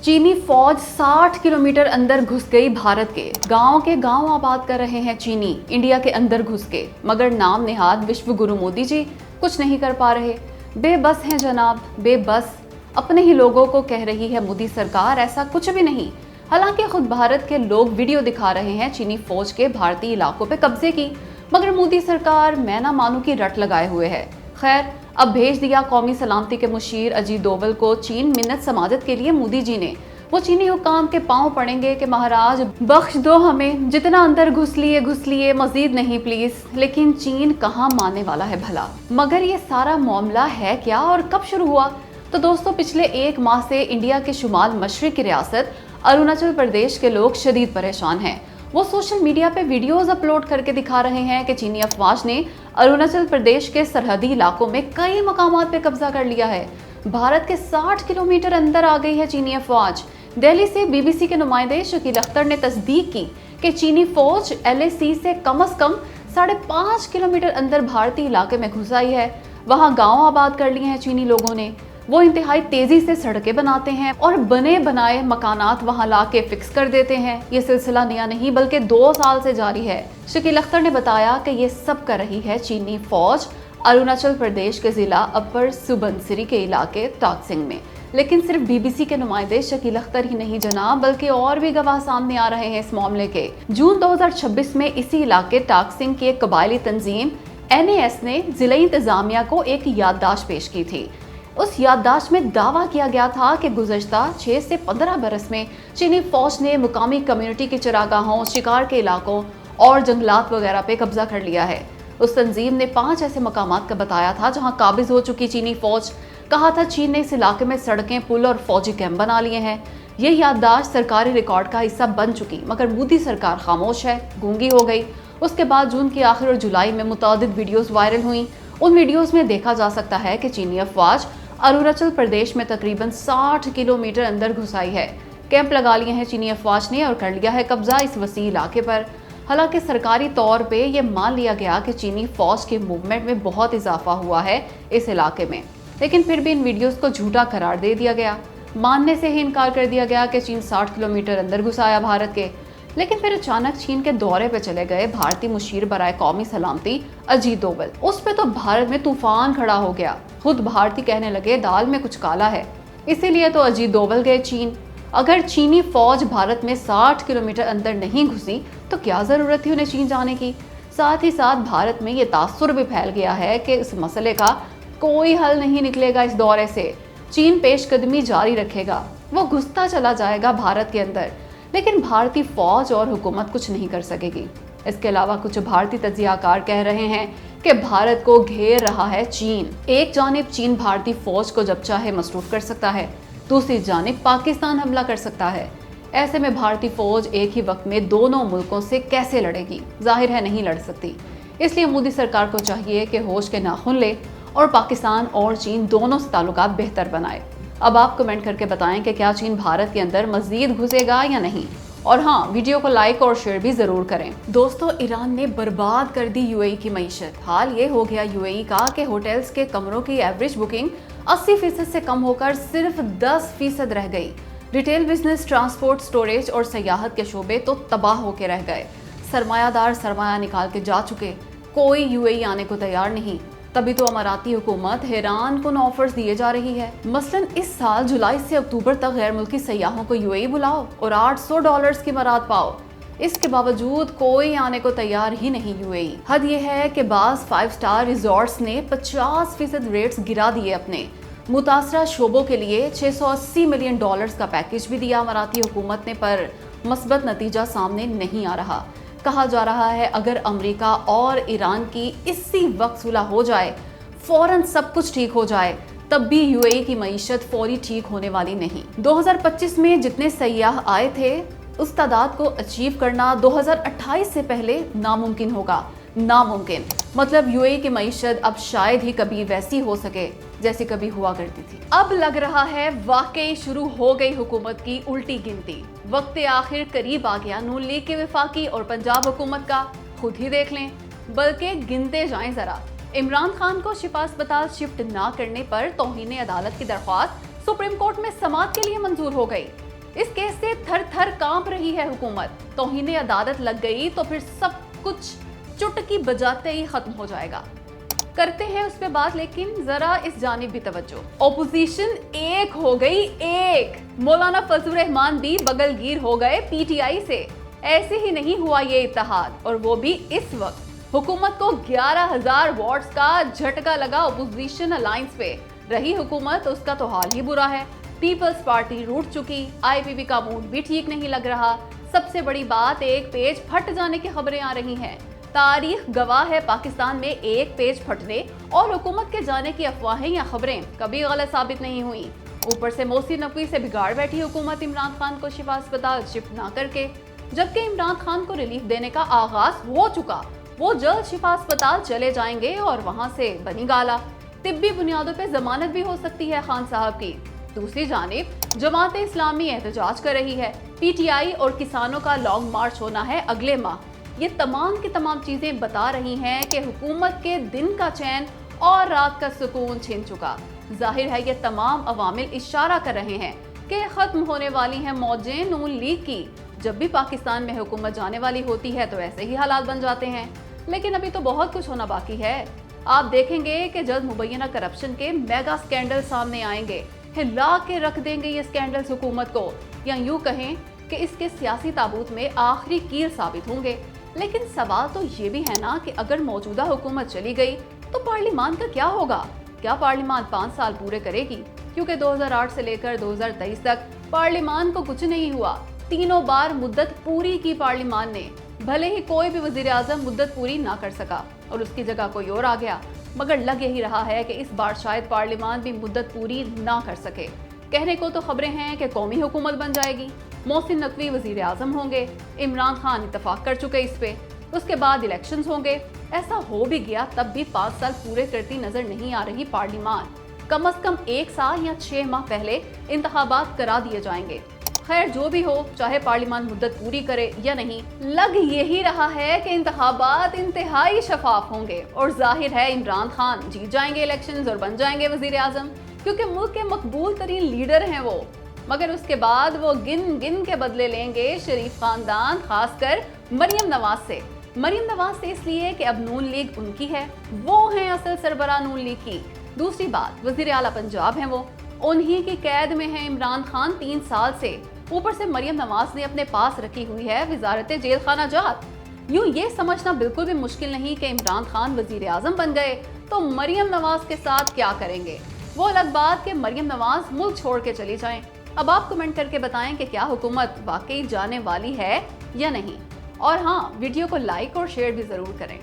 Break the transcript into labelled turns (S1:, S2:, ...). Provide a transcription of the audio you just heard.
S1: चीनी फौज 60 किलोमीटर अंदर घुस गई भारत के गांव आबाद कर रहे हैं चीनी इंडिया के अंदर घुस के, मगर नाम नेहाद विश्व गुरु मोदी जी कुछ नहीं कर पा रहे। बेबस हैं जनाब, बेबस। अपने ही लोगों को कह रही है मोदी सरकार ऐसा कुछ भी नहीं। हालांकि खुद भारत के लोग वीडियो दिखा रहे हैं चीनी फौज के भारतीय इलाकों पे कब्जे की, मगर मोदी सरकार मैं ना मानू की रट लगाए हुए है। खैर, अब भेज दिया कौमी सलामती के मुशीर अजीत डोवल को चीन मिन्नत समाजत के लिए मोदी जी ने। वो चीनी हुकाम के पांव पड़ेंगे कि महाराज बख्श दो हमें, जितना अंदर घुस लिए मजीद नहीं प्लीज। लेकिन चीन कहाँ मानने वाला है भला। मगर ये सारा मामला है क्या और कब शुरू हुआ? तो दोस्तों, पिछले एक माह से इंडिया के शुमाल मशरिक की रियासत अरुणाचल प्रदेश के लोग शदीद परेशान हैं। वो सोशल मीडिया पे वीडियोस अपलोड करके दिखा रहे हैं कि चीनी अफवाज ने अरुणाचल प्रदेश के सरहदी इलाकों में कई मकामात पे कब्जा कर लिया है। भारत के 60 किलोमीटर अंदर आ गई है चीनी अफवाज। दिल्ली से बीबीसी के नुमाइंदे शकील अख्तर ने तस्दीक की कि चीनी फौज LAC से कम 5.5 किलोमीटर अंदर भारतीय इलाके में घुस आई है। वहाँ गाँव आबाद कर लिए हैं चीनी लोगों ने। वो इंतहाई तेजी से सड़कें बनाते हैं और बने बनाए मकानात वहां ला के फिक्स कर देते हैं। ये सिलसिला नया नहीं बल्कि 2 साल से जारी है। शकील अख्तर ने बताया कि ये सब कर रही है चीनी फौज अरुणाचल प्रदेश के जिला अपर सुबनसिरी के इलाके टाकसिंग में। लेकिन सिर्फ बीबीसी के नुमाइंदे शकील अख्तर ही नहीं जनाब, बल्कि और भी गवाह सामने आ रहे हैं इस मामले के। जून 2026 में इसी इलाके टाकसिंग की एक कबायली तंजीम NAS ने जिला इंतजामिया को एक याददाश्त पेश की थी। उस याददाश्त में दावा किया गया था कि गुज़श्ता 6 से 15 बरस में चीनी फौज ने मुकामी कम्युनिटी के चरागाहों, शिकार के इलाकों और जंगलात वगैरह पे कब्जा कर लिया है। उस तंजीम ने 5 ऐसे मकामात का बताया था जहां काबिज हो चुकी चीनी फौज। कहा था चीन ने इस इलाके में सड़कें, पुल और फौजी कैंप बना लिए हैं। ये याददाश्त सरकारी रिकॉर्ड का हिस्सा बन चुकी, मगर मोदी सरकार खामोश है, गूंगी हो गई। उसके बाद जून के आखिर और जुलाई में मुतादिद वीडियोस वायरल हुई। उन वीडियोस में देखा जा सकता है कि चीनी अफवाज अरुणाचल प्रदेश में तकरीबन 60 किलोमीटर अंदर घुस आई है। कैंप लगा लिए हैं चीनी अफवाज ने और कर लिया है कब्जा इस वसी इलाके पर। हालांकि सरकारी तौर पे ये मान लिया गया कि चीनी फौज के मूवमेंट में बहुत इजाफा हुआ है इस इलाके में, लेकिन फिर भी इन वीडियोस को झूठा करार दे दिया गया। मानने से ही इनकार कर दिया गया कि चीन 60 किलोमीटर अंदर घुस आया भारत के। लेकिन फिर अचानक चीन के दौरे पे चले गए भारतीय मुशीर बराए कौमी सलामती अजीत डोवल। उस पे तो भारत में तूफान खड़ा हो गया। खुद भारतीय कहने लगे दाल में कुछ काला है, इसीलिए तो अजीत डोवल गए चीन। अगर चीनी फौज भारत में 60 किलोमीटर अंदर नहीं घुसी तो क्या जरूरत थी उन्हें चीन जाने की। साथ ही साथ भारत में ये तासुर भी फैल गया है कि इस मसले का कोई हल नहीं निकलेगा इस दौरे से। चीन पेशकदमी जारी रखेगा, वो घुसता चला जाएगा भारत के अंदर, लेकिन भारतीय फौज और हुकूमत कुछ नहीं कर सकेगी। इसके अलावा कुछ भारतीय तज्जियाकार कह रहे हैं कि भारत को घेर रहा है चीन। एक जानिब चीन भारतीय फौज को जब चाहे मसरूफ कर सकता है, दूसरी जानिब पाकिस्तान हमला कर सकता है। ऐसे में भारतीय फौज एक ही वक्त में दोनों मुल्कों से कैसे लड़ेगी? जाहिर है नहीं लड़ सकती। इसलिए मोदी सरकार को चाहिए कि होश के नाखून ले और पाकिस्तान और चीन दोनों से ताल्लुकात बेहतर बनाए। अब आप कमेंट करके बताएं कि क्या चीन भारत के अंदर मजीद घुसेगा या नहीं। और हाँ, वीडियो को लाइक और शेयर भी जरूर करें। दोस्तों, ईरान ने बर्बाद कर दी UAE की मईशत। हाल ये हो गया UAE का कि होटल्स के कमरों की एवरेज बुकिंग 80% से कम होकर सिर्फ 10% रह गई। रिटेल बिजनेस, ट्रांसपोर्ट, स्टोरेज और सयाहत के शोबे तो तबाह होकर रह गए। सरमायादार सरमाया निकाल के जा चुके, कोई UAE आने को तैयार नहीं। तभी तो अमाराती हुकूमत हैरान कुन ऑफर्स दिए जा रही है। मसलन इस साल जुलाई से अक्टूबर तक गैर मुल्की सयाहों को UAE बुलाओ और $800 की मराद पाओ। इसके बावजूद कोई आने को तैयार ही नहीं UAE। हद ये है कि बाज़ 5 स्टार रिजॉर्ट्स ने 50% रेट्स गिरा दिए अपने। मुतासरा शोबों के लिए $680 मिलियन का पैकेज भी दिया अमाराती हुकूमत ने, पर मस्बत नतीजा सामने नहीं आ रहा। कहा जा रहा है अगर अमेरिका और ईरान की इसी वक्त सुलह हो जाए, फौरन सब कुछ ठीक हो जाए, तब भी UAE की मईशत फौरी ठीक होने वाली नहीं। 2025 में जितने सयाह आए थे उस तादाद को अचीव करना 2028 से पहले नामुमकिन होगा। नामुमकिन मतलब UAE की मईशत अब शायद ही कभी वैसी हो सके जैसी कभी हुआ करती थी। अब लग रहा है वाकई शुरू हो गई हुकूमत की उल्टी गिनती। वक्त आखिर करीब आ गया नून लीग के वफाकी और पंजाब हुकूमत का। खुद ही देख लें, बल्कि गिनते जाएं जरा। इमरान खान को शिफा अस्पताल शिफ्ट ना करने पर तौहीन अदालत की दरख्वास्त सुप्रीम कोर्ट में समाअत के लिए मंजूर हो गई। इस केस से थर थर कांप रही है हुकूमत। तौहीन अदालत लग गई तो फिर सब कुछ चुटकी बजाते ही खत्म हो जाएगा। करते हैं उस पे बात, लेकिन जरा इस जानिब भी तवज्जो। ओपोजिशन एक हो गई, एक। मौलाना फजलुर रहमान भी बगलगीर हो गए पीटीआई से। ऐसे ही नहीं हुआ ये इत्तेहाद, और वो भी इस वक्त। हुकूमत को 11,000 वोट्स का झटका लगा ओपोजिशन अलायंस पे। रही हुकूमत, उसका तो हाल ही बुरा है। पीपल्स पार्टी रूठ चुकी, आईपीपी का मूड भी ठीक नहीं लग रहा। सबसे बड़ी बात, एक पेज फट जाने की खबरें आ रही हैं। तारीख गवाह है, पाकिस्तान में एक पेज फटने और हुकूमत के जाने की अफवाहें या खबरें कभी गलत साबित नहीं हुई। ऊपर से मोहसिन नकवी से बिगाड़ बैठी हुकूमत इमरान खान को शिफा अस्पताल शिफ्ट ना करके, जबकि इमरान खान को रिलीफ देने का आगाज हो चुका। वो जल्द शिफा अस्पताल चले जाएंगे और वहां से बनी गाला। तिब्बी बुनियादों पे जमानत भी हो सकती है खान साहब की। दूसरी जानिब जमात इस्लामी एहतजाज कर रही है। पीटीआई और किसानों का लॉन्ग मार्च होना है अगले माह। ये तमाम की तमाम चीजें बता रही हैं कि हुकूमत के दिन का चैन और रात का सुकून छिन चुका। जाहिर है ये तमाम अवामिल इशारा कर रहे हैं कि खत्म होने वाली हैं मौजें नून लीग की। जब भी पाकिस्तान में हुकूमत जाने वाली होती है तो ऐसे ही हालात बन जाते हैं। लेकिन अभी तो बहुत कुछ होना बाकी है। आप देखेंगे कि जल्द मुबैना करप्शन के मेगा स्कैंडल सामने आएंगे, हिला के रख देंगे ये स्कैंडल्स हुकूमत को, या यूं कहें कि इसके सियासी ताबूत में आखिरी कील साबित होंगे। लेकिन सवाल तो ये भी है ना कि अगर मौजूदा हुकूमत चली गई तो पार्लियामान का क्या होगा? क्या पार्लियामान 5 साल पूरे करेगी? क्योंकि 2008 से लेकर 2023 तक पार्लियामान को कुछ नहीं हुआ। तीनों बार मुद्दत पूरी की पार्लियामान ने, भले ही कोई भी वजीर आजम मुद्दत पूरी ना कर सका और उसकी जगह कोई और आ गया, मगर लग यही रहा है कि इस बार शायद पार्लियामान भी मुद्दत पूरी ना कर सके। कहने को तो खबरें हैं कि कौमी हुकूमत बन जाएगी, मोहसिन नकवी वजीर आजम होंगे, इमरान खान इत्तफाक कर चुके इस पे, उसके बाद इलेक्शंस होंगे। ऐसा हो भी गया तब भी 5 साल पूरे करती नजर नहीं आ रही पार्लियामान। कम अज कम 1 साल या 6 माह पहले इंतखाबात करा दिए जाएंगे। खैर जो भी हो, चाहे पार्लियामान मुद्दत पूरी करे या नहीं, लग यही रहा है कि इंतखाबात इंतहाई शफाफ होंगे और जाहिर है इमरान खान जीत जाएंगे इलेक्शंस और बन जाएंगे वजीर आजम, क्योंकि मुल्क के मकबूल तरीन लीडर हैं वो। मगर उसके बाद वो गिन गिन के बदले लेंगे शरीफ खानदान, खासकर मरियम नवाज से। मरियम नवाज से इसलिए कि अब नून लीग उनकी है, वो हैं असल सरबराह नून लीग की। दूसरी बात, वजीर आला पंजाब हैं वो, उन्हीं की कैद में है इमरान खान 3 साल से। ऊपर से मरियम नवाज ने अपने पास रखी हुई है वजारत जेल खाना जात। यूं ये समझना बिल्कुल भी मुश्किल नहीं कि इमरान खान वजीर आजम बन गए तो मरियम नवाज के साथ क्या करेंगे। वो अलग बात कि मरियम नवाज मुल्क छोड़ के चली जाएं। अब आप कमेंट करके बताएं कि क्या हुकूमत वाकई जाने वाली है या नहीं। और हाँ, वीडियो को लाइक और शेयर भी जरूर करें।